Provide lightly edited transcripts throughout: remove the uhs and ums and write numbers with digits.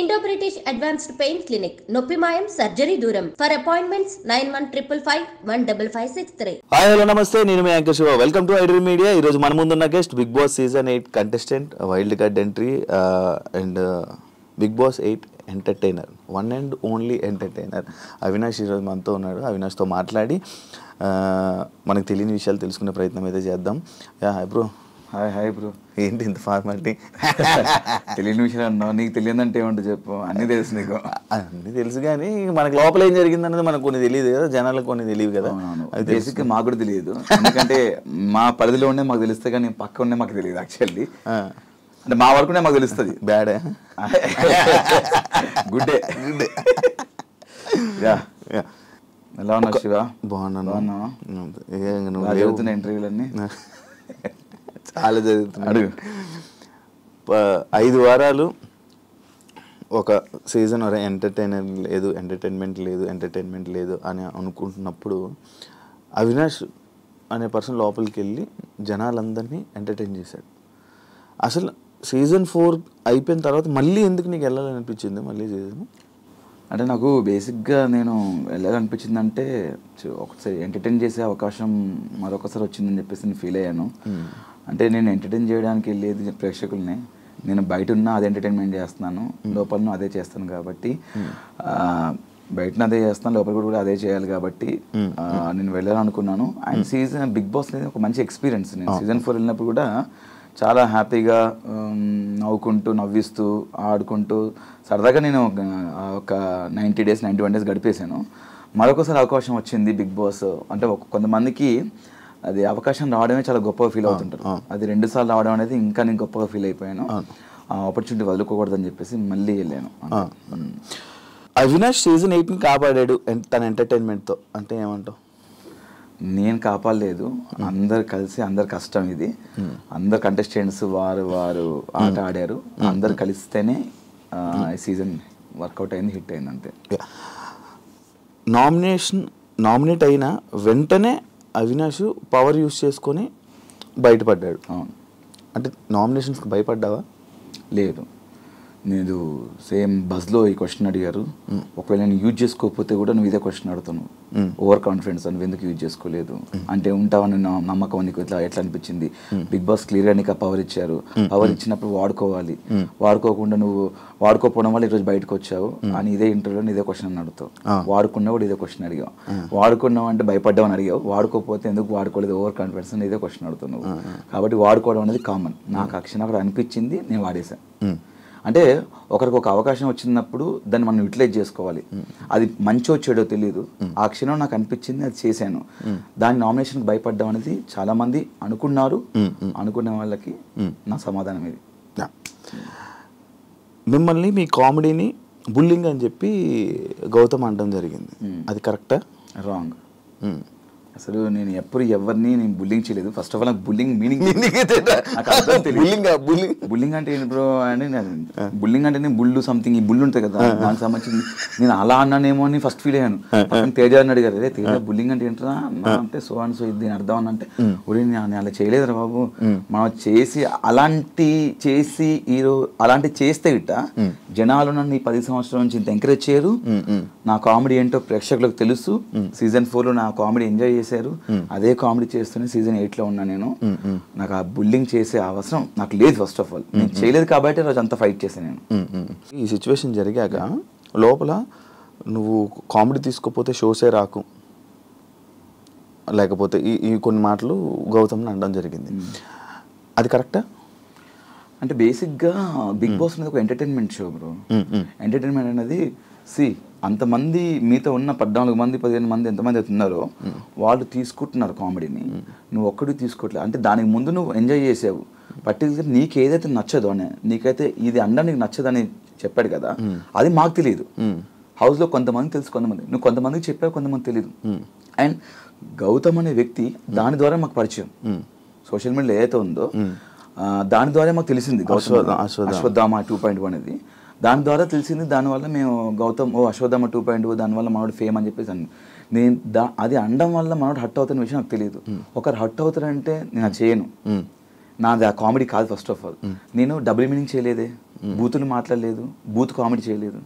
Indo British advanced pain clinic నొప్పి మాయం surgery దూరం for appointments 9155515563. Hi hello namaste, నేను మీ anchor Shiva. Welcome to iDream Media. ఈరోజు మన ముందున్న guest Bigg Boss season 8 contestant, wild card entry and Bigg Boss 8 entertainer, one and only entertainer Avinash ఈరోజు మనతో ఉన్నాడు. అవినాష్తో మాట్లాడి మనకు తెలియని విషయాలు తెలుసుకునే ప్రయత్నం అయితే చేద్దాం. Hi bro. Hi bro. ఏంటి ఇంత ఫార్మాలిటీ? తెలియని విషయాలు అన్నావు. నీకు తెలియదంటే ఏమంటో చెప్పు. అన్నీ తెలుసు నీకు. అన్నీ తెలుసు కానీ మనకు లోపల ఏం జరిగింది అనేది మనకు కొన్ని తెలియదు కదా, జనాలకు కొన్ని తెలియదు కదా. అది బేసిక్గా మాకు కూడా తెలియదు, ఎందుకంటే మా పరిధిలో ఉండే మాకు తెలుస్తే కానీ పక్క ఉండే మాకు తెలియదు. యాక్చువల్లీ అంటే మా వరకునే మాకు తెలుస్తుంది. బ్యాడే గుడ్డే గుడ్డే. ఎలా ఉన్నావు శివ? బాగున్నాను. జరుగుతున్న ఇంటర్వ్యూలన్నీ చాలా జరుగుతున్నాడు. 5 వారాలు ఒక సీజన్ ఎంటర్టైన్మెంట్ లేదు అని అనుకుంటున్నప్పుడు అవినాష్ అనే పర్సన్ లోపలికి వెళ్ళి జనాలందరినీ ఎంటర్టైన్ చేశాడు. అసలు సీజన్ 4 అయిపోయిన తర్వాత మళ్ళీ ఎందుకు నీకు వెళ్ళాలనిపించింది మళ్ళీ సీజన్? అంటే నాకు బేసిక్గా నేను వెళ్ళాలనిపించింది అంటే ఒకసారి ఎంటర్టైన్ చేసే అవకాశం మరొకసారి వచ్చిందని చెప్పేసి నేను ఫీల్ అయ్యాను. అంటే నేను ఎంటర్టైన్ చేయడానికి వెళ్ళేది ప్రేక్షకుల్ని, నేను బయట ఉన్నా అదే ఎంటర్టైన్మెంట్ చేస్తున్నాను, లోపల అదే చేస్తాను కాబట్టి బయటన అదే చేస్తాను, లోపల కూడా అదే చేయాలి కాబట్టి నేను వెళ్ళాలనుకున్నాను. అండ్ సీజన్ బిగ్ బాస్ అనేది ఒక మంచి ఎక్స్పీరియన్స్. నేను సీజన్ 4 వెళ్ళినప్పుడు కూడా చాలా హ్యాపీగా నవ్వుకుంటూ నవ్విస్తూ ఆడుకుంటూ సరదాగా నేను ఒక 90 days 91 days గడిపేశాను. మరొకసారి అవకాశం వచ్చింది బిగ్ బాస్ అంటే కొంతమందికి అది అవకాశం రావడమే చాలా గొప్పగా ఫీల్ అవుతుంటారు. అది 2 సార్లు రావడం అనేది ఇంకా నేను గొప్పగా ఫీల్ అయిపోయాను. ఆ ఆపర్చునిటీ వదులుకోకూడదని చెప్పేసి మళ్ళీ వెళ్ళాను. అవినాష్ సీజన్ 8ని కాపాడాడు తన ఎంటర్టైన్మెంట్తో అంటే ఏమంటావు? నేను కాపాడలేదు, అందరు కలిసి, అందరు కష్టం ఇది. అందరు కంటెస్టెంట్స్ వారు ఆట ఆడారు, అందరు కలిస్తేనే ఈ సీజన్ వర్కౌట్ అయింది, హిట్ అయింది అంతే. నామినేట్ అయిన వెంటనే అవినాష్ పవర్ యూస్ చేసుకొని బయటపడ్డాడు. అవును. అంటే నామినేషన్స్కి భయపడ్డావా? లేదు, నేను సేమ్ బస్లో ఈ క్వశ్చన్ అడిగారు. ఒకవేళ నేను యూజ్ చేసుకోకపోతే కూడా నువ్వు ఇదే క్వశ్చన్ అడుగుతాను, ఓవర్ కాన్ఫిడెన్స్ అని ఎందుకు యూజ్ చేసుకోలేదు అంటే ఉంటావని నమ్మకం నీకు ఎట్లా అనిపించింది? బిగ్ బాస్ క్లియర్గా నీకు ఆ పవర్ ఇచ్చారు, పవర్ ఇచ్చినప్పుడు వాడుకోవాలి, వాడుకోకుండా నువ్వు వాడుకోకపోవడం వల్ల ఈరోజు బయటకు వచ్చావు అని ఇదే ఇంటర్వ్యూలో ఇదే క్వశ్చన్ అడుగుతావు. వాడుకున్నా కూడా ఇదే క్వశ్చన్ అడిగావు. వాడుకున్నావు అంటే భయపడ్డావు అని అడిగావు, వాడుకోకపోతే ఎందుకు వాడుకోలేదు ఓవర్ కాన్ఫిడెన్స్ అని ఇదే క్వశ్చన్ అడుగుతావు. కాబట్టి వాడుకోవడం అనేది కామన్. నాకు ఆ క్షణం అక్కడ అనిపించింది, నేను వాడేశాను. అంటే ఒకరికి ఒక అవకాశం వచ్చినప్పుడు దాన్ని మనం యూటిలైజ్ చేసుకోవాలి. అది మంచో చెడో తెలియదు, ఆ క్షణం నాకు అనిపించింది, అది చేశాను. దాని నామినేషన్కి భయపడ్డం అనేది చాలా మంది అనుకున్నారు. అనుకునే వాళ్ళకి నా సమాధానం ఇది. మిమ్మల్ని మీ కామెడీని బుల్లింగ్ అని చెప్పి గౌతమ్ అనడం జరిగింది, అది కరెక్టా? రాంగ్. అసలు నేను ఎప్పుడు ఎవరిని నేను బుల్లింగ్ చేయలేదు. ఫస్ట్ ఆఫ్ ఆల్ నాకు బుల్లింగ్ మీనింగ్ బుల్లింగ్ అంటే ఏంటి బ్రో అంటే బుల్లింగ్ అంటే నేను బుల్లు సంథింగ్ ఈ బుల్లు ఉంటుంది కదా, దానికి సంబంధించింది నేను అలా అన్నానేమో అని ఫస్ట్ ఫీల్ అయ్యాను. తేజ అని అడిగారు, అదే తేజ బుల్లింగ్ అంటే ఏంటరా అంటే సో అండ్ సో ఇది అర్థం అని అంటే ఒరే నేను అలా చేయలేదురా బాబు, మనం అలాంటి చేస్తే గిట్ట జనాలు నన్ను ఈ 10 సంవత్సరాల నుంచి ఇంత ఎంకరేజ్ చేయరు. నా కామెడీ ఏంటో ప్రేక్షకులకు తెలుసు. సీజన్ 4లో నా కామెడీ ఎంజాయ్ చేశారు, అదే కామెడీ చేస్తూనే సీజన్ 8లో ఉన్నా నేను. నాకు ఆ బుల్లింగ్ చేసే అవసరం నాకు లేదు. ఫస్ట్ ఆఫ్ ఆల్ నేను చేయలేదు కాబట్టి రోజు అంతా ఫైట్ చేశాను నేను. ఈ సిచ్యువేషన్ జరిగాక లోపల నువ్వు కామెడీ తీసుకోపోతే షోసే రాకు, లేకపోతే ఈ కొన్ని మాటలు గౌతమ్ని అనడం జరిగింది, అది కరెక్టా? అంటే బేసిక్గా బిగ్ బాస్ అనేది ఒక ఎంటర్టైన్మెంట్ షో బ్రో. ఎంటర్టైన్మెంట్ అనేది అంతమంది మీతో ఉన్న 14 మంది 15 మంది ఎంతమంది అవుతున్నారో వాళ్ళు తీసుకుంటున్నారు కామెడీని, నువ్వు ఒక్కడికి తీసుకోవట్లేదు. అంటే దానికి ముందు నువ్వు ఎంజాయ్ చేసావు. పర్టికులర్ నీకు ఏదైతే నచ్చదో అని, నీకైతే ఇది అండం నీకు నచ్చదని చెప్పాడు కదా, అది మాకు తెలియదు. హౌస్లో కొంతమంది తెలుసు, నువ్వు కొంతమందికి చెప్పావు, కొంతమంది తెలియదు. అండ్ గౌతమ్ అనే వ్యక్తి దాని ద్వారా మాకు పరిచయం, సోషల్ మీడియాలో ఏదైతే ఉందో దాని ద్వారా మాకు తెలిసింది అశ్వత్థామ 2.0 అనేది. దాని ద్వారా తెలిసింది, దానివల్ల మేము గౌతమ్ అశ్వత్థామ 2.0 దానివల్ల మనోడు ఫేమ్ అని చెప్పేసి నేను అది అనడం వల్ల మనోడు హట్ అవుతున్న విషయం నాకు తెలియదు. ఒకరు హట్ అవుతారంటే నేను అది చేయను, నాది ఆ కామెడీ కాదు. ఫస్ట్ ఆఫ్ ఆల్ నేను డబుల్ మీనింగ్ చేయలేదే, బూతులు మాట్లాడలేదు, బూత్ కామెడీ చేయలేదు.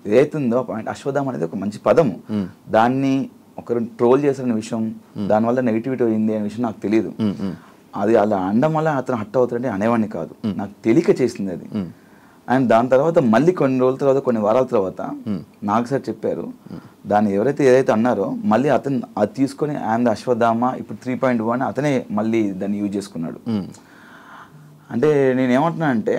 ఏదైతే ఉందో పాయింట్, అశ్వత్థామ అనేది ఒక మంచి పదము. దాన్ని ఒకరు ట్రోల్ చేసిన విషయం, దానివల్ల నెగిటివిటీ అయింది అనే విషయం నాకు తెలియదు. అది అలా అనడం వల్ల అతను హట్ అవుతాడంటే అనేవాడిని కాదు, నాకు తెలియక చేసింది అది. అండ్ దాని తర్వాత మళ్ళీ కొన్ని రోజుల తర్వాత, కొన్ని వారాల తర్వాత నాకు సార్ చెప్పారు, దాన్ని ఏదైతే అన్నారో మళ్ళీ అతను అది తీసుకొని అండ్ అశ్వత్థామ ఇప్పుడు 3.1 అతనే మళ్ళీ దాన్ని యూజ్ చేసుకున్నాడు. అంటే నేను ఏమంటున్నా అంటే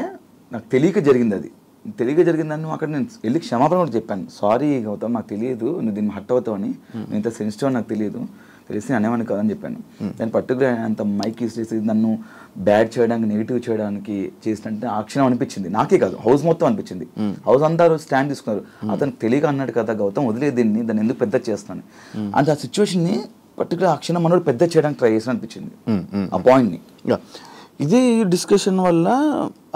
నాకు తెలియక జరిగింది, అది తెలియక జరిగిందని అక్కడ నేను వెళ్ళి క్షమాపణ కూడా చెప్పాను. సారీ గౌతమ్, నాకు తెలియదు నువ్వు దీన్ని హట్ అవుతావని, నేను ఇంత సెన్సిటివ్ అని నాకు తెలియదు, తెలిసి అనేవాడిని కాదని చెప్పాను. దాని పర్టికులర్ అంత మైక్ ఇస్తే నన్ను బ్యాడ్ చేయడానికి, నెగిటివ్ చేయడానికి చేసినట్టు ఆ క్షణం అనిపించింది. నాకే కాదు, హౌస్ మొత్తం అనిపించింది. హౌస్ అంతా స్టాండ్ తీసుకున్నారు. అతను తెలియక అన్నాడు కదా గౌతమ్, వదిలేదు దాన్ని ఎందుకు పెద్ద చేస్తాను అంటే ఆ సిచ్యువేషన్ని పర్టికులర్ ఆ క్షణం మనోడు పెద్ద చేయడానికి ట్రై చేసిన అనిపించింది ఆ పాయింట్ని. ఇదే డిస్కషన్ వల్ల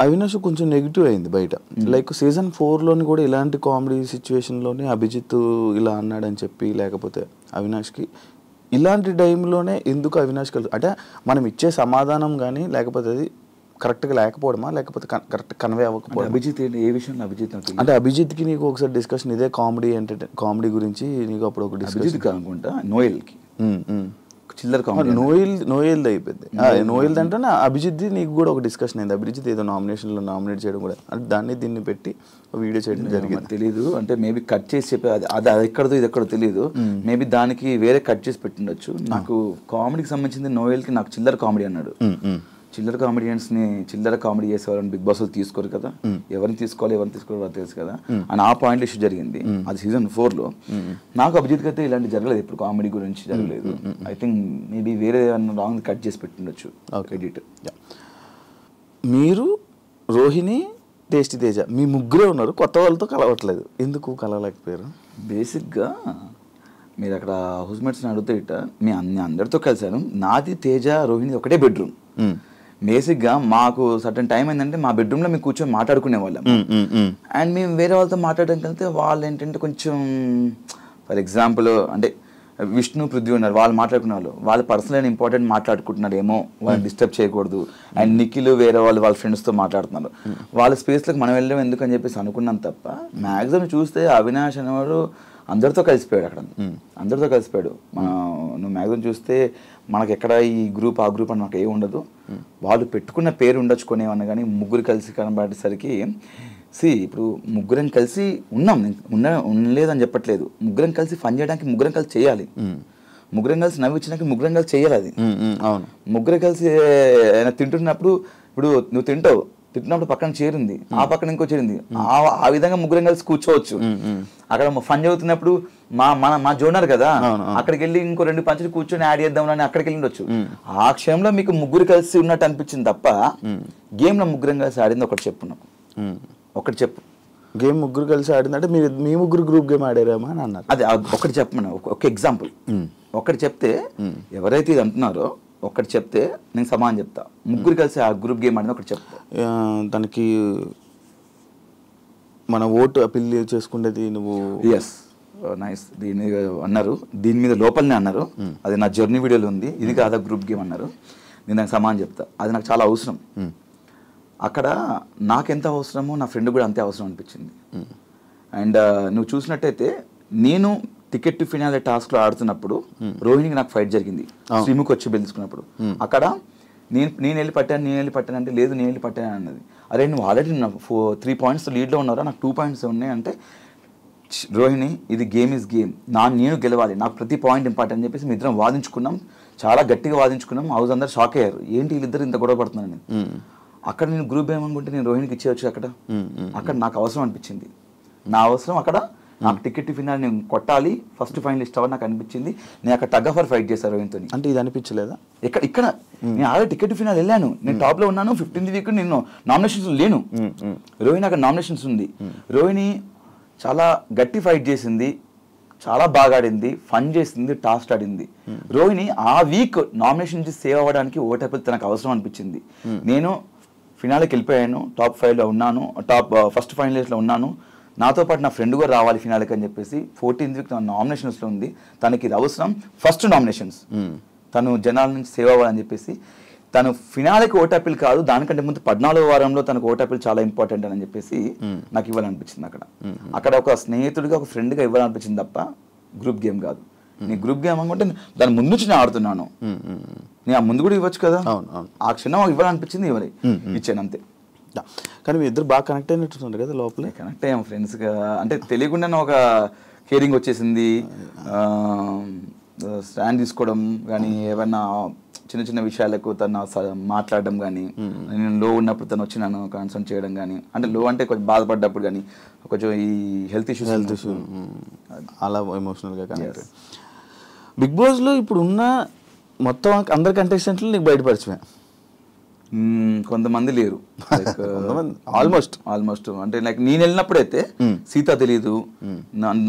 అవినాష్ కొంచెం నెగిటివ్ అయింది బయట. లైక్ సీజన్ 4లోని కూడా ఇలాంటి కామెడీ సిచ్యువేషన్లోనే అభిజిత్ ఇలా అన్నాడని చెప్పి, లేకపోతే అవినాష్కి ఇలాంటి టైంలోనే ఎందుకు అవినాష్ అంటే మనం ఇచ్చే సమాధానం కానీ లేకపోతే అది కరెక్ట్గా లేకపోవడమా, లేకపోతే కరెక్ట్ కన్వే అవ్వకపోవడం. అభిజిత్ ఏ విషయంలో అభిజిత్ అంటే అభిజిత్కి నీకు ఒకసారి డిస్కషన్ ఇదే కామెడీ గురించి నీకు అప్పుడు ఒక డిస్కషన్ అనుకుంటా, నోయల్కి చిల్లర నోయల్ది అయిపోయింది. నోయల్ది అంటే అభిజిత్ది నీకు కూడా ఒక డిస్కషన్ అయింది. అభిజిత్ ఏదో నామినేషన్లో నామినేట్ చేయడం కూడా, అంటే దీన్ని పెట్టి వీడియో చేయడం జరిగింది. తెలీదు, అంటే మేబీ కట్ చేసి చెప్పే అది ఎక్కడదో ఇది ఎక్కడో తెలియదు. మేబీ దానికి వేరే కట్ చేసి పెట్టిండొచ్చు. నాకు కామెడీకి సంబంధించింది నోయల్కి నాకు చిల్లర కామెడీ అన్నాడు. చిల్లర కామెడియన్స్ని చిల్లర కామెడీ చేసేవాళ్ళని బిగ్ బాస్ తీసుకోరు కదా, ఎవరిని తీసుకోవాలో తెలుసు కదా అని ఆ పాయింట్ ఇష్యూ జరిగింది. అది సీజన్ 4లో. నాకు అభిజిత్కి అయితే ఇలాంటి జరగలేదు, ఇప్పుడు కామెడీ గురించి జరగలేదు. ఐ థింక్ మేబీ వేరే రాంగ్ కట్ చేసి పెట్టిండొచ్చు ఎడిట్. మీరు, రోహిణి, టేస్టీ తేజ మీ ముగ్గురే ఉన్నారు, కొత్త వాళ్ళతో కలవట్లేదు, ఎందుకు కలవలేకపోయారు? బేసిక్గా మీరు అక్కడ హౌస్మేట్స్ని అడిగితే ఇట్ట మీ అందరితో కలిశాను. నాది, తేజ, రోహిణి ఒకటే బెడ్రూమ్. బేసిక్గా మాకు సర్టన్ టైం ఏంటంటే మా బెడ్రూమ్లో మేము కూర్చొని మాట్లాడుకునే వాళ్ళం. అండ్ మేము వేరే వాళ్ళతో మాట్లాడడానికి వెళ్తే వాళ్ళు ఏంటంటే కొంచెం ఫర్ ఎగ్జాంపుల్ అంటే విష్ణు, పృథ్వీ ఉన్నారు, వాళ్ళు మాట్లాడుకునే వాళ్ళు పర్సనల్ అండ్ ఇంపార్టెంట్ మాట్లాడుకుంటున్నారేమో, వాళ్ళని డిస్టర్బ్ చేయకూడదు. అండ్ నిఖిల్ వేరే వాళ్ళ ఫ్రెండ్స్తో మాట్లాడుతున్నారు, వాళ్ళ స్పేస్లోకి మనం వెళ్ళడం ఎందుకు అని చెప్పేసి అనుకున్నాం తప్ప మ్యాక్సిమం చూస్తే అవినాష్ అనేవాడు అందరితో కలిసిపోయాడు. అక్కడ అందరితో కలిసిపోయాడు. నువ్వు మ్యాక్సిమం చూస్తే మనకి ఎక్కడ ఈ గ్రూప్ ఆ గ్రూప్ అని నాకు ఏమి ఉండదు. వాళ్ళు పెట్టుకున్న పేరు ఉండొచ్చుకునేవన్నా కానీ ముగ్గురు కలిసి కనబడేసరికి ఇప్పుడు ముగ్గురం కలిసి ఉండలేదని చెప్పట్లేదు, ముగ్గురం కలిసి ఫన్ చేయడానికి ముగ్గురం కలిసి చేయాలి, ముగ్గురం కలిసి నవ్వించడానికి ముగ్గురం కలిసి చేయాలి. అది అవును, ముగ్గురం కలిసి తింటున్నప్పుడు ఇప్పుడు నువ్వు తింటున్నప్పుడు పక్కన చేరింది, ఆ పక్కన ఇంకో చేరింది, ఆ విధంగా ముగ్గురం కలిసి కూర్చోవచ్చు. అక్కడ ఫన్ చదువుతున్నప్పుడు మా జోనర్ కదా, అక్కడికి వెళ్ళి ఇంకో 2 పంచులు కూర్చొని యాడ్ చేద్దాం అని అక్కడికి వెళ్ళిండొచ్చు. ఆ క్షణంలో మీకు ముగ్గురు కలిసి ఉన్నట్టు అనిపించింది తప్ప గేమ్ లో ముగ్గురం కలిసి ఆడింది ఒకటి చెప్పు, నాకు ఒకటి చెప్పు. గేమ్ ముగ్గురు కలిసి ఆడిందంటే మీ ముగ్గురు గ్రూప్ గేమ్ ఆడారేమో అని అన్నారు. అది ఒకటి చెప్పమన్నా, ఒక ఎగ్జాంపుల్ ఒకటి చెప్తే, ఎవరైతే ఇది అంటున్నారో ఒకటి చెప్తే నేను సమానం చెప్తా. ముగ్గురు కలిసి ఆ గ్రూప్ గేమ్ ఆడింది ఒకటి చెప్తా. దానికి మన ఓటు అపీల్ చేసుకునేది నువ్వు. Yes, nice. దీని మీద అన్నారు, దీని మీద లోపలనే అన్నారు, అది నా జర్నీ వీడియోలో ఉంది, ఇది కాదా గ్రూప్ గేమ్ అన్నారు. నేను దానికి సమానం చెప్తా. అది నాకు చాలా అవసరం. అక్కడ నాకెంత అవసరమో నా ఫ్రెండ్ కూడా అంతే అవసరం అనిపించింది. అండ్ నువ్వు చూసినట్టయితే నేను టికెట్ టు ఫినాలే టాస్క్లో ఆడుతున్నప్పుడు రోహిణికి నాకు ఫైట్ జరిగింది, శ్రీముఖి వచ్చి బెలుచుకున్నప్పుడు. అక్కడ నేను వెళ్ళి పట్టాను అంటే లేదు నేను వెళ్ళి పట్టాను అన్నది. అరే నువ్వు ఆల్రెడీ 3 పాయింట్స్ లీడ్లో ఉన్నారా, నాకు 2 పాయింట్స్ ఉన్నాయి అంటే, రోహిణి ఇది గేమ్ ఈజ్ గేమ్, నేను గెలవాలి, నాకు ప్రతి పాయింట్ ఇంపార్టెంట్ అని చెప్పేసి మీ ఇద్దరం వాదించుకున్నాం, చాలా గట్టిగా వాదించుకున్నాం. హౌస్ అందరూ షాక్ అయ్యారు, ఏంటి వీళ్ళిద్దరు ఇంత గొడవ పడుతున్నారని. అక్కడ నేను గ్రూప్ ఏమనుకుంటే నేను రోహిణికి ఇచ్చేయచ్చు. అక్కడ నాకు అవసరం అనిపించింది, నా అవసరం అక్కడ నాకు టికెట్ ఫినాల్ నేను కొట్టాలి, ఫస్ట్ ఫైనలిస్ట్ అవ్వాలి నాకు అనిపించింది. నేను అక్కడ టగ్ ఆఫర్ ఫైట్ చేశాను రోహిణితో. అంటే ఇది అనిపించలేదా? ఇక్కడ నేను ఆల్రెడీ టికెట్ ఫినాల్ వెళ్ళాను, నేను టాప్లో ఉన్నాను, 15th వీక్ నేను నామినేషన్స్ లేను. రోహిణి అక్కడ నామినేషన్స్ ఉంది. రోహిణి చాలా గట్టి ఫైట్ చేసింది, చాలా బాగా ఆడింది, ఫన్ చేసింది, టాస్క్ ఆడింది. రోహిణి ఆ వీక్ నామినేషన్ నుంచి సేవ్ అవ్వడానికి ఓటేపుల్ తనకు అవసరం అనిపించింది. నేను ఫినాల్కి వెళ్ళిపోయాను, టాప్ 5లో ఉన్నాను, ఫస్ట్ ఫైనలిస్ట్లో ఉన్నాను, నాతో పాటు నా ఫ్రెండ్ కూడా రావాలి ఫినాల్కి అని చెప్పేసి 14th వీక్ నామినేషన్స్లో ఉంది. తనకి ఇది అవసరం, ఫస్ట్ నామినేషన్స్, తను జనాల నుంచి సేవ్ అవ్వాలని చెప్పేసి తను ఫినాలేకి ఓటాపిల్ కాదు, దానికంటే ముందు 14వ వారంలో తనకు ఓటాపిల్ చాలా ఇంపార్టెంట్ అని చెప్పేసి నాకు ఇవ్వాలనిపించింది. అక్కడ ఒక స్నేహితుడిగా ఒక ఫ్రెండ్గా ఇవ్వాలనిపించింది తప్ప గ్రూప్ గేమ్ కాదు. నీ గ్రూప్ గేమ్ అనుకుంటే దాని ముందు నుంచి నేను ఆడుతున్నాను, నేను ఆ ముందు కూడా ఇవ్వచ్చు కదా. ఆ క్షణం ఇవ్వాలనిపించింది, ఇచ్చాను అంతే. కానీ మీ ఇద్దరు బాగా కనెక్ట్ అయినట్టు కదా లోపల. కనెక్ట్ అయ్యాం ఫ్రెండ్స్గా, అంటే తెలియకుండానే ఒక కేరింగ్ వచ్చేసింది. స్టాండ్ తీసుకోవడం కానీ, ఏమైనా చిన్న చిన్న విషయాలకు తను మాట్లాడడం కానీ, నేను లో ఉన్నప్పుడు తను వచ్చి నన్ను కన్సల్ట్ చేయడం కానీ, అంటే లో అంటే కొంచెం బాధపడ్డప్పుడు కానీ, కొంచెం ఈ హెల్త్ ఇష్యూ అలా ఎమోషనల్గా కనెక్ట్. బిగ్ బాస్లో ఇప్పుడు ఉన్న మొత్తం అందరి కంటెస్టెంట్లు నీకు బయటపరిచివే? కొంతమంది లేరు, ఆల్మోస్ట్ అంటే లైక్ నేను వెళ్ళినప్పుడైతే సీత తెలీదు,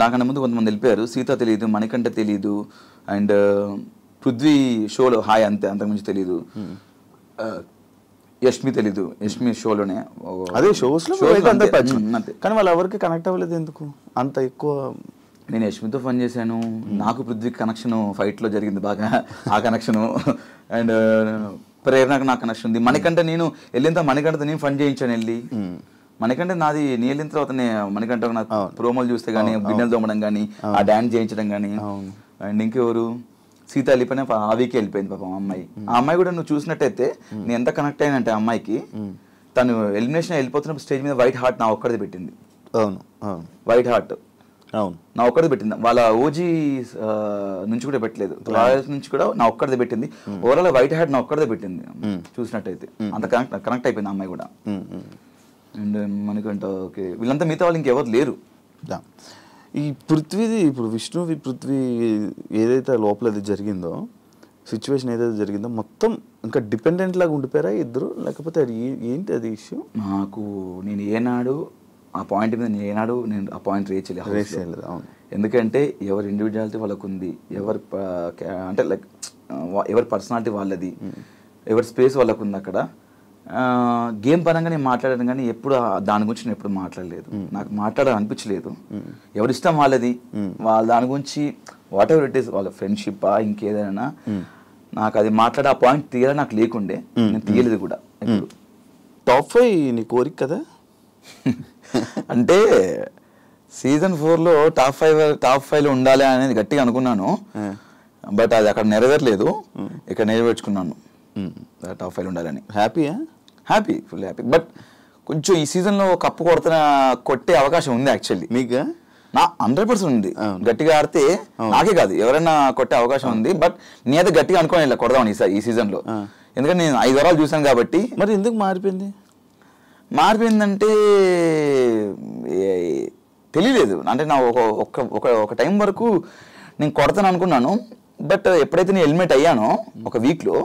నాకన్నా ముందు కొంతమంది వెళ్ళిపోయారు. సీత తెలీదు, మణికంఠ తెలీదు, అండ్ పృథ్వీ షోలో హాయ్ అంతే, అంతకుమించి తెలీదు. యష్మి తెలీదు, యష్మి షోలోనే అదే షోస్లో అంతే. కానీ వాళ్ళు ఎవరికి కనెక్ట్ అవ్వలేదు ఎందుకు అంత ఎక్కువ? నేను యష్మితో ఫన్ చేశాను, నాకు పృథ్వీకి కనెక్షన్ ఫైట్లో జరిగింది బాగా, ఆ కనెక్షను. అండ్ ప్రేరణకు నాకు కనెక్షన్ ఉంది. మణికంఠ నేను వెళ్ళిన మణికంఠతో నేను ఫన్ చేయించాను వెళ్ళి. మణికంఠ నాది నేను వెళ్ళిన తర్వాత మణికంఠ నాకు ప్రోమోలు చూస్తే కానీ, గిన్నెలు తోమడం కానీ, ఆ డాన్స్ చేయించడం కానీ. అండ్ ఇంకెవరు, సీత వెళ్ళిపోయినా ఆ వీకే వెళ్ళిపోయింది పాపం అమ్మాయి. ఆ అమ్మాయి కూడా నువ్వు చూసినట్టయితే నేను ఎంత కనెక్ట్ అయినంటే ఆ అమ్మాయికి, తను ఎలిమినేషన్ వెళ్ళిపోతున్నప్పుడు స్టేజ్ మీద వైట్ హార్ట్ నా ఒక్కడిది పెట్టింది. వైట్ హార్ట్ నా ఒక్కడిది పెట్టింది, వాళ్ళ ఓజీ నుంచి కూడా పెట్టలేదు, రాయల్స్ నుంచి కూడా నా ఒక్కడిది పెట్టింది. ఓవరాల్ వైట్ హార్ట్ నా ఒక్కడిదే పెట్టింది చూసినట్టయితే. అంత కనెక్ట్ అయిపోయింది అమ్మాయి కూడా. అండ్ మనకంట ఓకే, వీళ్ళంతా మిగతా వాళ్ళు ఇంకెవరు లేరు. ఈ పృథ్వీది ఇప్పుడు పృథ్వీ ఏదైతే లోపల అది జరిగిందో, సిచ్యువేషన్ ఏదైతే జరిగిందో మొత్తం ఇంకా డిపెండెంట్ లాగా ఉండిపోయారా ఇద్దరు, లేకపోతే అది ఏంటి అది ఇష్యూ? నాకు నేను ఏనాడు ఆ పాయింట్ మీద నేను ఆ పాయింట్ రేస్ చేయలేదు. ఎందుకంటే ఎవరి ఇండివిజువాలిటీ వాళ్ళకు ఉంది, ఎవరి అంటే లైక్ ఎవరి పర్సనాలిటీ వాళ్ళది, ఎవరి స్పేస్ వాళ్ళకు ఉంది. అక్కడ గేమ్ పరంగా నేను మాట్లాడాను కానీ ఎప్పుడు దాని గురించి నేను ఎప్పుడు మాట్లాడలేదు, నాకు మాట్లాడాలనిపించలేదు. ఎవరి ఇష్టం వాళ్ళది, వాళ్ళ దాని గురించి వాట్ ఎవర్ ఇట్ ఈస్, వాళ్ళ ఫ్రెండ్షిప్ ఇంకేదైనా నాకు అది మాట్లాడే ఆ పాయింట్ తీయాలి నాకు లేకుండే, నేను తీయలేదు కూడా. ఇప్పుడు టాప్ 5 నీ కోరిక కదా? అంటే సీజన్ 4లో టాప్ 5లో ఉండాలి అనేది గట్టిగా అనుకున్నాను, బట్ అది అక్కడ నెరవేరలేదు, ఇక్కడ నెరవేర్చుకున్నాను టాప్ 5లో ఉండాలని. Happy, full happy. బట్ కొంచెం ఈ సీజన్లో కప్పు కొట్టే అవకాశం ఉంది యాక్చువల్లీ. మీకు? నా 100% ఉంది, గట్టిగా ఆడితే నాకే కాదు ఎవరైనా కొట్టే అవకాశం ఉంది. బట్ నేనైతే గట్టిగా అనుకోని కొడదామని ఈ సీజన్లో, ఎందుకంటే నేను 5 వారాలు చూసాను కాబట్టి. మరి ఎందుకు మారిపోయిందంటే తెలియలేదు. అంటే నా ఒక టైం వరకు నేను కొడతాను అనుకున్నాను, బట్ ఎప్పుడైతే నేను ఎలిమినేట్ అయ్యానో ఒక వీక్లో,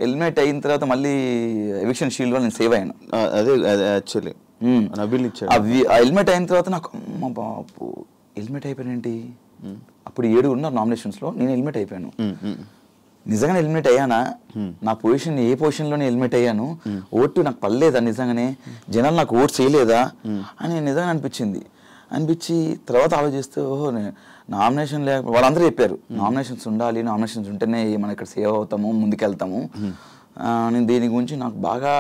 ఎలిమినేట్ అయిన తర్వాత మళ్ళీ ఎవిక్షన్ షీల్డ్లో నేను సేవ్ అయ్యాను. అదే యాక్చువల్లీ ఎలిమినేట్ అయిన తర్వాత నాకు అమ్మ బాపు ఎలిమినేట్ అయిపోయానేంటి, అప్పుడు 7 ఉన్నారు నామినేషన్స్లో, నేను ఎలిమినేట్ అయిపోయాను. నిజంగానే ఎలిమినేట్ అయ్యానా, నా పొజిషన్ ఏ పొజిషన్లోనే ఎలిమినేట్ అయ్యాను, ఓటు నాకు పడలేదా, నిజంగానే జనాలు నాకు ఓటు చేయలేదా అని నిజంగా అనిపించి తర్వాత ఆలోచిస్తే ఓహో నామినేషన్ వాళ్ళందరూ చెప్పారు నామినేషన్స్ ఉండాలి, నామినేషన్స్ ఉంటేనే మనం ఇక్కడ సేవ్ అవుతాము, ముందుకెళ్తాము. నేను దీని గురించి నాకు బాగా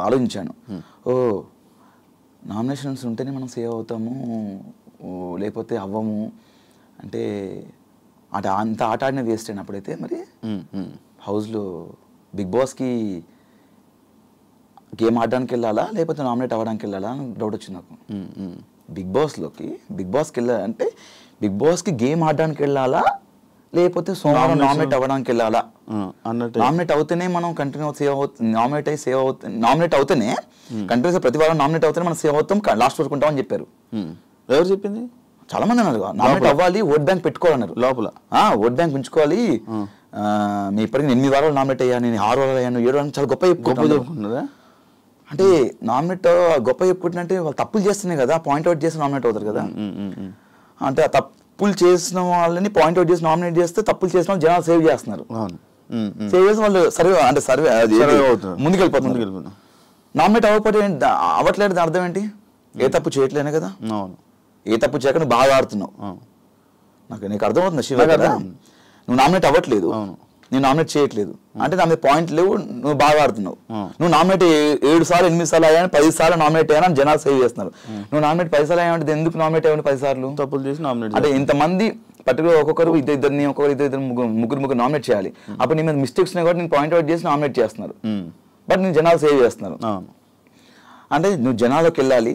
ఆలోచించాను. నామినేషన్స్ ఉంటేనే మనం సేవ్ అవుతాము, లేకపోతే అవ్వము అంటే అంత ఆట ఆడిన వేస్ట్ అయినప్పుడైతే మరి హౌస్లో బిగ్ బాస్కి గేమ్ ఆడడానికి వెళ్ళాలా లేకపోతే నామినేట్ అవ్వడానికి వెళ్ళాలా అని డౌట్ వచ్చింది నాకు. బిగ్ బాస్కి వెళ్ళాలంటే బిగ్ బాస్కి గేమ్ ఆడడానికి వెళ్ళాలా లేకపోతే సోమవారం నామినేట్ అవ్వడానికి వెళ్ళాలా అన్నట్టు. నామినేట్ అవుతేనే మనం కంటిన్యూ సేవ్ అవుతుంది, నామినేట్ అవుతేనే కంటిన్యూస్ ప్రతి వారం నామినేట్ అవుతేనే మనం సేవ్ అవుతాం, లాస్ట్ వరకు ఉంటామని చెప్పారు. ఎవరు చెప్పింది? చాలా మంది అన్నారు నామినేట్ అవ్వాలి, ఓట్ బ్యాంక్ పెట్టుకోవాలన్నారు లోపల. ఓట్ బ్యాంక్ ఉంచుకోవాలి, మీ ఇప్పటికి 8 వారాలు నామినేట్ అయ్యాను, నేను 6 వారాలు అయ్యాను, 7 వారాలు, చాలా గొప్ప చెప్పుకుంటున్నారా. అంటే నామినేట్ గొప్ప చెప్పుకుంటుంటే వాళ్ళు తప్పులు చేస్తున్నాయి కదా, పాయింట్అవుట్ చేసి నామినేట్ అవుతారు కదా. అంటే ఆ తప్పులు చేసిన వాళ్ళని పాయింట్అవుట్ చేసి నామినేట్ చేస్తే తప్పులు చేసిన వాళ్ళు జనాలు సేవ్ చేస్తున్నారు, సేవ్ చేసిన వాళ్ళు సర్వే ముందుకెళ్ళిపోతున్నారు. నామినేట్ అవ్వట్లేదు దాని అర్థం ఏంటి? ఏ తప్పు చేయట్లేనే కదా, ఏ తప్పు చేయక బాగా ఆడుతున్నావు. నీకు అర్థమవుతుంది శివ కదా, నువ్వు నామినేట్ అవ్వట్లేదు, నేను నామినేట్ చేయట్లేదు అంటే నా మీద పాయింట్ లేవు, నువ్వు బాగా ఆడుతున్నావు, నువ్వు నామినేట్ 7 సార్లు 8 సార్లు అయ్యాను 10 సార్లు నామినేట్ అయ్యాను జనాలు సేవ్ చేస్తున్నారు. నువ్వు నామినేట్ 10 సార్లు అయ్యామంటే ఎందుకు నామినేట్ అయ్యాను 10 సార్లు? తప్పులు చేసి నామినేట్ అంటే ఇంతమంది పర్టికులర్ ఒక్కొక్కరు ఇద్దరిని ఇద్దరు ముగ్గురు నామినేట్ చేయాలి. అప్పుడు నీ మీద మిస్టేక్స్ కూడా నేను పాయింట్ అవుట్ చేసి నామినేట్ చేస్తున్నారు, బట్ నేను జనాలు సేవ్ చేస్తున్నారు. అంటే నువ్వు జనాల్లోకి వెళ్ళాలి,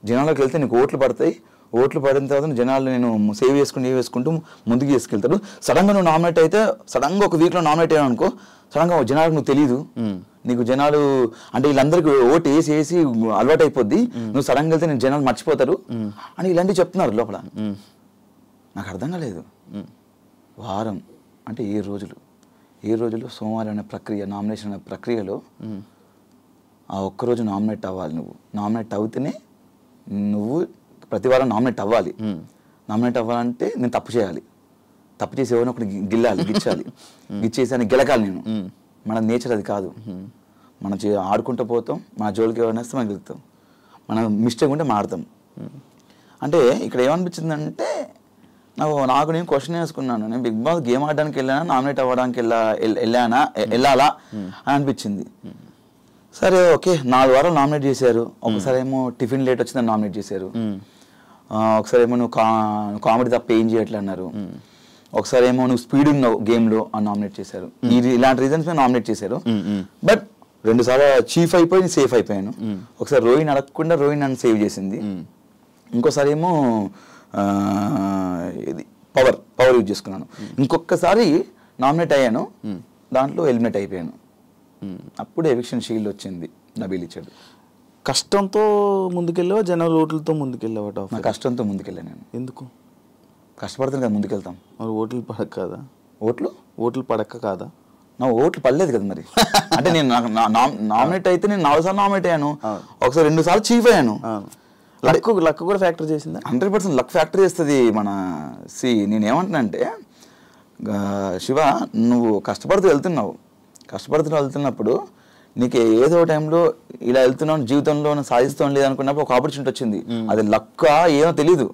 జనాల్లోకి వెళ్తే నీకు ఓట్లు పడతాయి, ఓట్లు పడిన తర్వాత జనాలు నేను సేవ్ వేసుకుంటూ ముందుకు తీసుకెళ్తారు. సడన్గా నువ్వు నామినేట్ అయితే సడన్గా ఒక వీక్లో నామినేట్ అయ్యావు అనుకో, సడన్గా జనాలకు నువ్వు తెలియదు, నీకు జనాలు అంటే వీళ్ళందరికీ ఓటు వేసి అలవాటు అయిపోద్ది, నువ్వు సడన్గా వెళ్తే నేను జనాలు మర్చిపోతారు అని ఇలాంటివి చెప్తున్నారు లోపల. నాకు అర్థం కాలేదు. వారం అంటే 7 రోజులు సోమవారం అనే ప్రక్రియ, నామినేషన్ అనే ప్రక్రియలో ఆ ఒక్కరోజు నామినేట్ అవ్వాలి. నువ్వు నామినేట్ అవుతేనే నువ్వు ప్రతి వారం నామినేట్ అవ్వాలి. నామినేట్ అవ్వాలంటే నేను తప్పు చేయాలి, తప్పు చేసి ఎవరిని ఒకటి గిచ్చేసి అని గెలకాలి నేను. మన నేచర్ అది కాదు. మనం ఆడుకుంటూ పోతాం, మన జోలికి ఎవరైనా వస్తే మనం గెలుస్తాం, మనం మిస్టేక్ ఉంటే మాడతాం. అంటే ఇక్కడ ఏమనిపించిందంటే నాకు నేను క్వశ్చన్ వేసుకున్నాను, నేను బిగ్ బాస్ గేమ్ ఆడడానికి వెళ్ళానా నామినేట్ అవ్వడానికి వెళ్ళాలా అని అనిపించింది. సరే ఓకే, 4 వారాలు నామినేట్ చేశారు. ఒకసారి ఏమో టిఫిన్ లేట్ వచ్చిందని నామినేట్ చేశారు, ఒకసారి ఏమో నువ్వు కామెడీ తప్ప ఏం చేయట్లే అన్నారు, ఒకసారి ఏమో నువ్వు స్పీడ్ ఉన్నావు గేమ్లో అని నామినేట్ చేశారు. ఇలాంటి రీజన్స్ మీద నామినేట్ చేశారు. బట్ 2 సార్లు చీఫ్ అయిపోయి సేఫ్ అయిపోయాను. ఒకసారి రోహిణి అడగకుండా రోహిణి నన్ను సేవ్ చేసింది. ఇంకోసారి ఏమో ఇది పవర్ యూజ్ చేసుకున్నాను. ఇంకొకసారి నామినేట్ అయ్యాను, దాంట్లో ఎలిమినేట్ అయిపోయాను. అప్పుడు ఎవిక్షన్ షీల్డ్ వచ్చింది, నబీల్ ఇచ్చాడు. కష్టంతో ముందుకెళ్ళావా జనరల్ ఓట్లతో ముందుకెళ్ళావా? నా కష్టంతో ముందుకెళ్ళాను నేను. ఎందుకు? కష్టపడుతుంది కదా ముందుకెళ్తాం. మరి ఓట్లు పడక కాదా? ఓట్లు పడక కాదా? నా ఓట్లు పడలేదు కదా మరి. అంటే నేను నామినేట్ అయితే నేను 4 సార్లు నామినేట్ అయ్యాను, ఒకసారి 2 సార్లు చీఫ్ అయ్యాను. లక్ కూడా ఫ్యాక్టర్ చేసిందా? 100% లక్ ఫ్యాక్టర్ చేస్తుంది. నేనేమంటున్నా అంటే శివ, నువ్వు కష్టపడుతూ వెళ్తున్నప్పుడు నీకు ఏదో టైంలో ఇలా వెళ్తున్నావు, జీవితంలో సాధిస్తాం లేదనుకున్నప్పుడు ఒక ఆపర్చునిటీ వచ్చింది. అది లక్క ఏమో తెలీదు,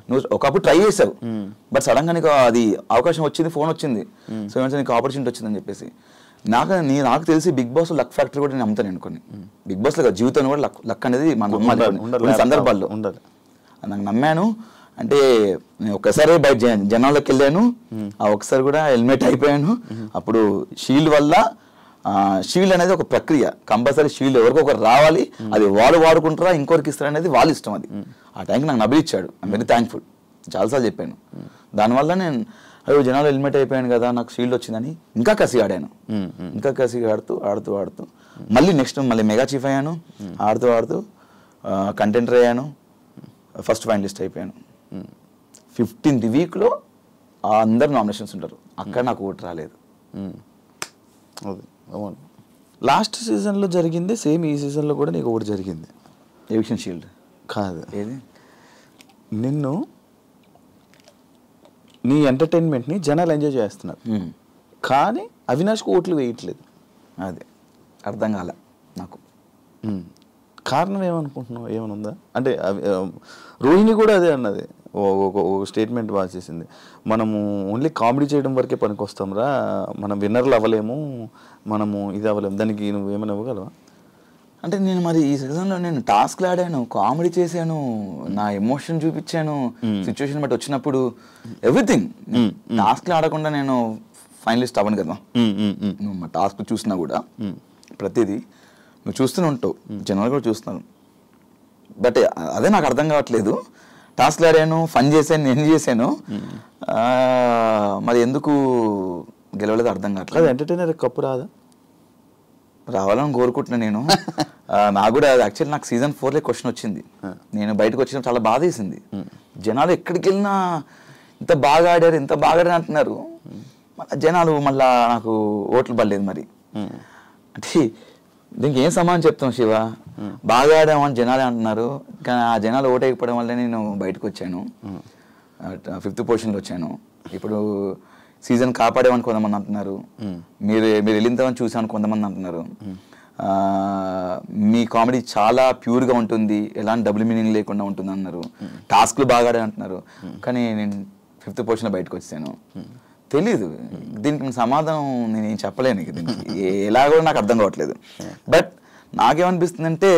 నువ్వు ఒకప్పుడు ట్రై చేసావు, బట్ సడన్ గా నీకు అది అవకాశం వచ్చింది, ఫోన్ వచ్చింది, సో ఏమంటే నీకు ఆపర్చునిటీ వచ్చిందని చెప్పేసి. నాకు తెలిసి బిగ్ బాస్ లక్ ఫ్యాక్టరీ కూడా నేను నమ్ముతాను అనుకోని. బిగ్ బాస్ లో జీవితంలో కూడా లక్ అనేది మన సందర్భాల్లో ఉండాలి. నాకు నమ్మాను. అంటే నేను ఒక్కసారి బయట జనాల్లోకి వెళ్ళాను, ఆ ఒక్కసారి కూడా ఎలిమినేట్ అయిపోయాను. అప్పుడు షీల్డ్ వల్ల, షీల్డ్ అనేది ఒక ప్రక్రియ, కంపల్సరీ షీల్డ్ ఎవరికొకరు రావాలి, అది వాళ్ళు వాడుకుంటారా ఇంకొకరికి ఇస్తారు అనేది వాళ్ళ ఇష్టం. అది ఆ టైంకి నాకు నబీల్ ఇచ్చాడు, ఐఎమ్ వెరీ థ్యాంక్ఫుల్. చాలాసార్లు చెప్పాను. దానివల్ల నేను అయ్యో జనాలు ఎలిమినేట్ అయిపోయాను కదా, నాకు షీల్డ్ వచ్చిందని ఇంకా కసిగా ఆడాను. ఇంకా కసిగా ఆడుతూ మళ్ళీ నెక్స్ట్ మెగా చీఫ్ అయ్యాను. ఆడుతూ కంటెంటర్ అయ్యాను, ఫస్ట్ ఫైనలిస్ట్ అయిపోయాను. 15th వీక్లో అందరు నామినేషన్స్ ఉంటారు, అక్కడ నాకు ఓటు రాలేదు. అవును, లాస్ట్ సీజన్లో జరిగింది సేమ్ ఈ సీజన్లో కూడా నీకు ఒకటి జరిగింది. ఎవిక్షన్ షీల్డ్ కాదు, ఏది నిన్ను నీ ఎంటర్టైన్మెంట్ని జనాలు ఎంజాయ్ చేస్తున్నారు, కానీ అవినాష్కు ఓట్లు వేయట్లేదు. అదే అర్థం కాలే నాకు. కారణం ఏమనుకుంటున్నావు? ఏమనుందా అంటే రోహిణి కూడా అదే అన్నది, ఒక స్టేట్మెంట్ బాగా చేసింది, మనము ఓన్లీ కామెడీ చేయడం వరకే పనికొస్తాంరా, మనం విన్నర్లు అవ్వలేము, మనము ఇది అవ్వలేము. దానికి నువ్వు ఏమైనా ఇవ్వగలవా? అంటే నేను మరి ఈ సీజన్లో నేను టాస్క్లు ఆడాను, కామెడీ చేశాను, నా ఎమోషన్ చూపించాను, సిచ్యువేషన్ బట్టి వచ్చినప్పుడు ఎవ్రీథింగ్. టాస్క్లు ఆడకుండా నేను ఫైనలిస్ట్ అవ్వను కదా. నువ్వు మా టాస్క్ చూసినా కూడా ప్రతిదీ నువ్వు చూస్తూనే ఉంటావు, జనాలు కూడా చూస్తున్నాను. బట్ అదే నాకు అర్థం కావట్లేదు. టాస్క్లు ఆడాను, ఫన్ చేశాను, నేను చేశాను, మరి ఎందుకు గెలవలేదు అర్థం కావట్లేదు. ఎంటర్టైనర్ కప్పు రాదా? రావాలని కోరుకుంటున్నా నేను. నాకు కూడా యాక్చువల్లీ నాకు సీజన్ 4లో క్వశ్చన్ వచ్చింది. నేను బయటకు వచ్చిన చాలా బాధ వేసింది. జనాలు ఎక్కడికి వెళ్ళినా ఇంత బాగా ఆడారు అంటున్నారు, జనాలు మళ్ళా నాకు ఓట్లు పడలేదు. మరి అంటే దీనికి ఏం సమాధానం చెప్తాం శివ? బాగా ఆడామని జనాలే అంటున్నారు, కానీ ఆ జనాలు ఓటు వేయకపోవడం వల్లే నేను బయటకు వచ్చాను, 5th పొజిషన్లో వచ్చాను. ఇప్పుడు సీజన్ కాపాడేమని కొంతమంది అంటున్నారు, మీరు వెళ్ళిందని చూసామని కొంతమంది అంటున్నారు, మీ కామెడీ చాలా ప్యూర్గా ఉంటుంది, ఎలాంటి డబుల్ మీనింగ్ లేకుండా ఉంటుంది అన్నారు, టాస్క్లు బాగా ఆడే అంటున్నారు. కానీ నేను 5th పొజిషన్లో బయటకు వచ్చాను. తెలీదు దీనికి సమాధానం నేనేం చెప్పలేను ఇక దీనికి ఎలాగో నాకు అర్థం కావట్లేదు. బట్ నాకేమనిపిస్తుందంటే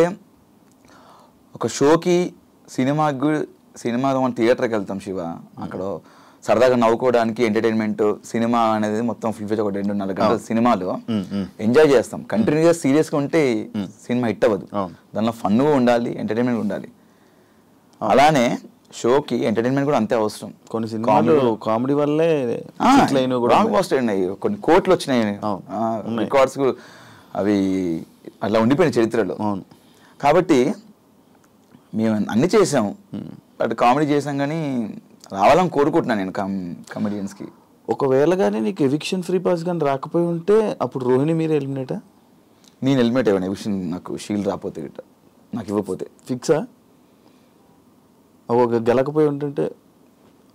ఒక షోకి సినిమాకి మనం థియేటర్కి వెళ్తాం శివ, అక్కడ సరదాగా నవ్వుకోవడానికి ఎంటర్టైన్మెంట్ సినిమా అనేది మొత్తం ఫుల్ ఒక 2.5 గంటల సినిమాలో ఎంజాయ్ చేస్తాం. కంటిన్యూగా సీరియస్గా ఉంటే సినిమా హిట్ అవ్వదు. దానిలో ఫన్గా ఉండాలి, ఎంటర్టైన్మెంట్ ఉండాలి. అలానే షోకి ఎంటర్టైన్మెంట్ కూడా అంతే అవసరం. కొన్ని సినిమాలు కామెడీ వల్లే కొన్ని కోట్లు వచ్చినాయి, రికార్డ్స్ అవి అట్లా ఉండిపోయినాయి చరిత్రలో. కాబట్టి మేము అన్ని చేసాం, బట్ కామెడీ చేసాం కానీ రావాలని కోరుకుంటున్నాను నేను కమెడియన్స్కి. ఒకవేళ కానీ నీకు ఎవిక్షన్ ఫ్రీ పాస్ కానీ రాకపోయి ఉంటే అప్పుడు రోహిణి మీరు ఎలిమినేటా? నేను ఎలిమినేట్ అయ్యాను ఎవిక్షన్, నాకు షీల్డ్ రాకపోతే గిట్ట, నాకు ఇవ్వకపోతే. ఫిక్సా? ఒక గెలకపోయి ఉంటుంటే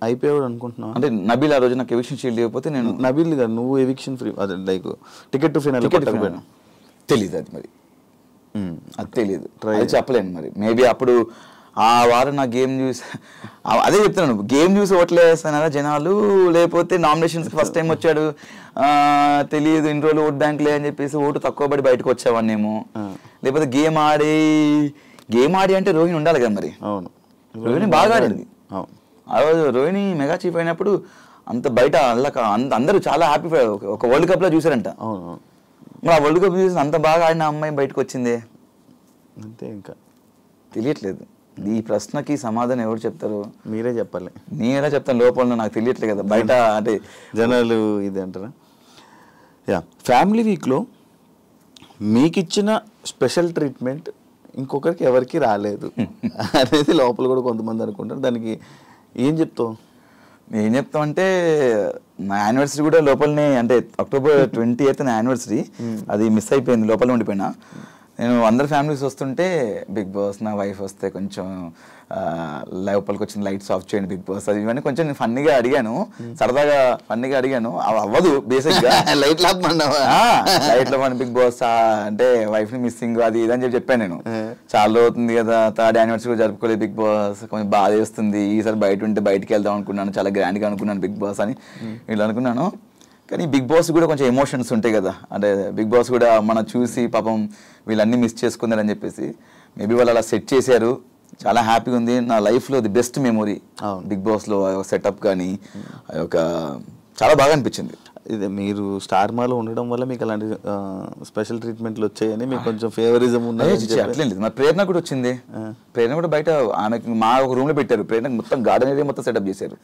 అయిపోయాడు అనుకుంటున్నావు? అంటే నబీల్ ఆ రోజు నాకు ఎవిక్షన్ షీల్డ్ ఇవ్వకపోతే నేను నబీల్ గారు నువ్వు ఎవిక్షన్ ఫ్రీ అదే లైక్ టికెట్ టు ఫైనల్ తెలీదు అది మరి, అది తెలీదు, అది చెప్పలేను మరి. మేబీ అప్పుడు ఆ వారం నా గేమ్ చూసి అదే చెప్తున్నాను, గేమ్ చూసి ఓట్లు వేస్తారా జనాలు, లేకపోతే నామినేషన్స్కి ఫస్ట్ టైం వచ్చాడు తెలియదు ఇన్ని రోజులు ఓట్ బ్యాంక్లే అని చెప్పేసి ఓటు తక్కువ పడి బయటకు వచ్చావాన్నేమో, లేకపోతే గేమ్ ఆడి అంటే రోహిణి ఉండాలి కదా మరి. అవును, రోహిణి బాగా ఆడింది. ఆ రోజు రోహిణి మెగా చీఫ్ అయినప్పుడు అంత బయట అందరూ చాలా హ్యాపీ, ఒక వరల్డ్ కప్లో చూసారంట. అవును, మరి ఆ వరల్డ్ కప్ చూసి అంత బాగా ఆడిన అమ్మాయి బయటకు వచ్చిందే అంతే. ఇంకా తెలియట్లేదు. ఈ ప్రశ్నకి సమాధానం ఎవరు చెప్తారు? మీరే చెప్పాలి. నేను ఎలా చెప్తాను, లోపల నాకు తెలియట్లేదు కదా బయట, అంటే జనాలు ఇది అంటారా? యా, ఫ్యామిలీ వీక్లో మీకు ఇచ్చిన స్పెషల్ ట్రీట్మెంట్ ఇంకొకరికి ఎవరికి రాలేదు అనేది లోపల కూడా కొంతమంది అనుకుంటారు. దానికి ఏం చెప్తావు? ఏం చెప్తాం అంటే నా యానివర్సరీ కూడా లోపలనే, అంటే October 28 నా యానివర్సరీ, అది మిస్ అయిపోయింది, లోపల ఉండిపోయినా. నేను అందరు ఫ్యామిలీస్ వస్తుంటే బిగ్ బాస్, నా వైఫ్ వస్తే కొంచెం లోపలికి వచ్చిన లైట్స్ ఆఫ్ చేయండి బిగ్ బాస్, అది ఇవన్నీ కొంచెం నేను ఫన్నీగా అడిగాను, సరదాగా ఫన్నీగా అడిగాను. అవి అవ్వదు బేసిక్గా. లైట్ లైట్లో మన బిగ్ బాస్ అంటే వైఫ్ని మిస్సింగ్ అది ఇది అని చెప్పాను నేను. చాలా అవుతుంది కదా, 3rd యానివర్సరీ కూడా జరుపుకోలేదు బిగ్ బాస్, కొంచెం బాధ వేస్తుంది, ఈసారి బయట ఉంటే బయటికి వెళ్దాం అనుకున్నాను, చాలా గ్రాండ్గా అనుకున్నాను బిగ్ బాస్ అని ఇట్లా అనుకున్నాను. కానీ బిగ్ బాస్ కూడా కొంచెం ఎమోషన్స్ ఉంటాయి కదా, అంటే బిగ్ బాస్ కూడా మనం చూసి పాపం వీళ్ళన్నీ మిస్ చేసుకున్నారని చెప్పేసి మేబీ వాళ్ళు అలా సెట్ చేశారు. చాలా హ్యాపీగా ఉంది. నా లైఫ్లో ది బెస్ట్ మెమొరీ బిగ్ బాస్లో సెటప్ కానీ ఒక చాలా బాగా అనిపించింది. ఇది మీరు స్టార్ మాలో ఉండడం వల్ల మీకు అలాంటి స్పెషల్ ట్రీట్మెంట్లు వచ్చాయని మీకు కొంచెం ఫేవరిజం ఉన్నది. అట్లేం లేదు, మా ప్రేరణ కూడా వచ్చింది. ప్రేరణ కూడా బయట ఆమెకి మా ఒక రూమ్లో పెట్టారు. ప్రేరణకు మొత్తం గార్డెన్ ఏరియా మొత్తం సెటప్ చేశారు.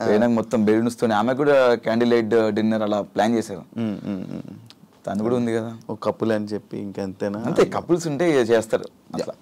ప్రేరణకు మొత్తం బెలూన్స్తోనే, ఆమె కూడా క్యాండిల్ లైట్ డిన్నర్ అలా ప్లాన్ చేశారు. తను కూడా ఉంది కదా ఒక కప్పులు అని చెప్పి ఇంకెంతేనా? అంతే, కపుల్స్ ఉంటే చేస్తారు అట్లా.